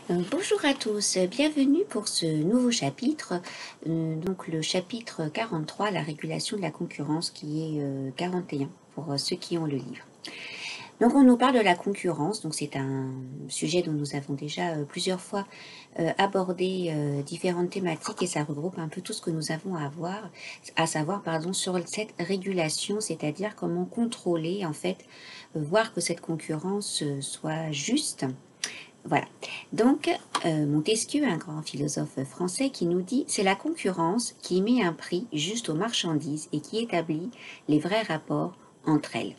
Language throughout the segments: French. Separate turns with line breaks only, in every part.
Bonjour à tous, bienvenue pour ce nouveau chapitre, donc le chapitre 43, la régulation de la concurrence, qui est 41 pour ceux qui ont le livre. Donc on nous parle de la concurrence, donc c'est un sujet dont nous avons déjà plusieurs fois abordé différentes thématiques et ça regroupe un peu tout ce que nous avons à savoir sur cette régulation, c'est-à-dire comment contrôler en fait, voir que cette concurrence soit juste. Voilà. Donc, Montesquieu, un grand philosophe français, qui nous dit: c'est la concurrence qui met un prix juste aux marchandises et qui établit les vrais rapports entre elles.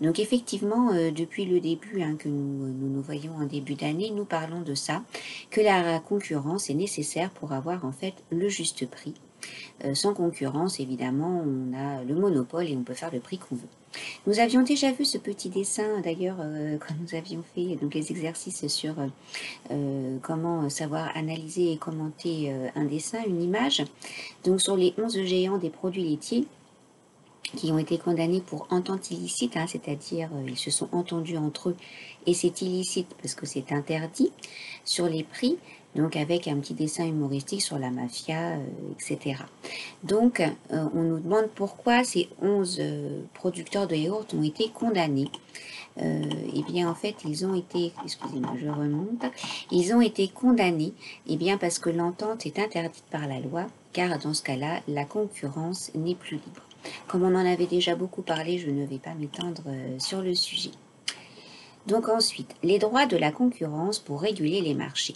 Donc effectivement, depuis le début que nous voyons en début d'année, nous parlons de ça, que la concurrence est nécessaire pour avoir en fait le juste prix. Sans concurrence, évidemment, on a le monopole et on peut faire le prix qu'on veut. Nous avions déjà vu ce petit dessin, d'ailleurs, quand nous avions fait donc, les exercices sur comment savoir analyser et commenter un dessin, une image. Donc sur les 11 géants des produits laitiers qui ont été condamnés pour entente illicite, c'est-à-dire ils se sont entendus entre eux et c'est illicite parce que c'est interdit, sur les prix, donc avec un petit dessin humoristique sur la mafia, etc. Donc on nous demande pourquoi ces 11 producteurs de yaourt ont été condamnés. Eh bien, en fait, ils ont été, excusez-moi, je remonte, ils ont été condamnés, eh bien, parce que l'entente est interdite par la loi, car dans ce cas-là, la concurrence n'est plus libre. Comme on en avait déjà beaucoup parlé, je ne vais pas m'étendre sur le sujet. Donc ensuite, les droits de la concurrence pour réguler les marchés.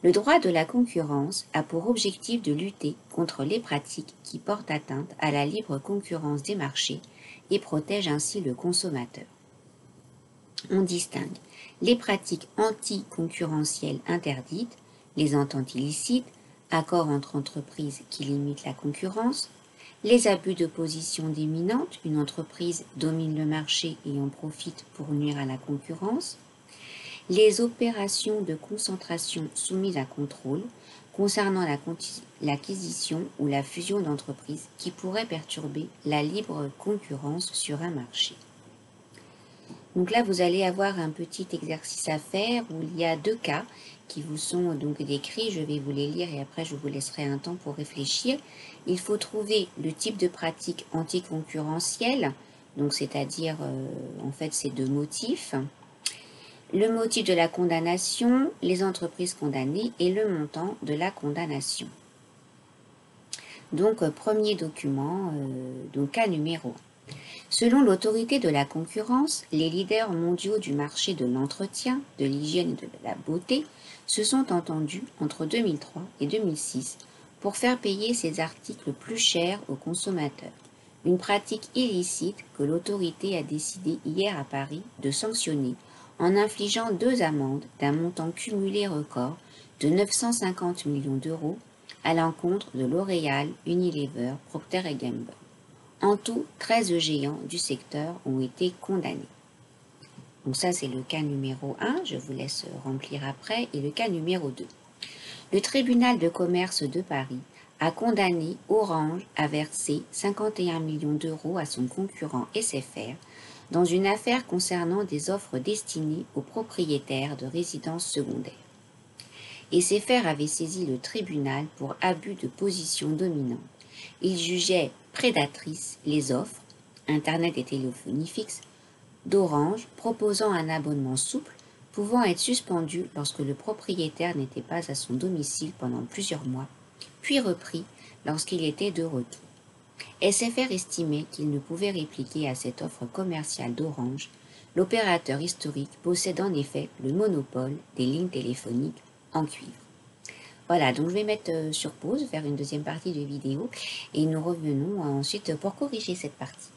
Le droit de la concurrence a pour objectif de lutter contre les pratiques qui portent atteinte à la libre concurrence des marchés et protège ainsi le consommateur. On distingue les pratiques anticoncurrentielles interdites, les ententes illicites, accords entre entreprises qui limitent la concurrence, les abus de position dominante, une entreprise domine le marché et en profite pour nuire à la concurrence, les opérations de concentration soumises à contrôle concernant l'acquisition ou la fusion d'entreprises qui pourraient perturber la libre concurrence sur un marché. Donc là, vous allez avoir un petit exercice à faire où il y a deux cas qui vous sont donc décrits. Je vais vous les lire et après je vous laisserai un temps pour réfléchir. Il faut trouver le type de pratique anticoncurrentielle, donc c'est-à-dire en fait ces deux motifs. Le motif de la condamnation, les entreprises condamnées et le montant de la condamnation. Donc premier document, donc cas numéro 1. Selon l'autorité de la concurrence, les leaders mondiaux du marché de l'entretien, de l'hygiène et de la beauté se sont entendus entre 2003 et 2006 pour faire payer ces articles plus chers aux consommateurs. Une pratique illicite que l'autorité a décidé hier à Paris de sanctionner en infligeant 2 amendes d'un montant cumulé record de 950 millions d'euros à l'encontre de L'Oréal, Unilever, Procter & Gamble. En tout, 13 géants du secteur ont été condamnés. Donc ça, c'est le cas numéro 1, je vous laisse remplir après, et le cas numéro 2. Le tribunal de commerce de Paris a condamné Orange à verser 51 millions d'euros à son concurrent SFR dans une affaire concernant des offres destinées aux propriétaires de résidences secondaires. SFR avait saisi le tribunal pour abus de position dominante. Il jugeait prédatrices les offres, Internet et téléphonie fixe, d'Orange proposant un abonnement souple pouvant être suspendu lorsque le propriétaire n'était pas à son domicile pendant plusieurs mois, puis repris lorsqu'il était de retour. SFR estimait qu'il ne pouvait répliquer à cette offre commerciale d'Orange. L'opérateur historique possède en effet le monopole des lignes téléphoniques en cuivre. Voilà, donc je vais mettre sur pause, faire une deuxième partie de vidéo et nous revenons ensuite pour corriger cette partie.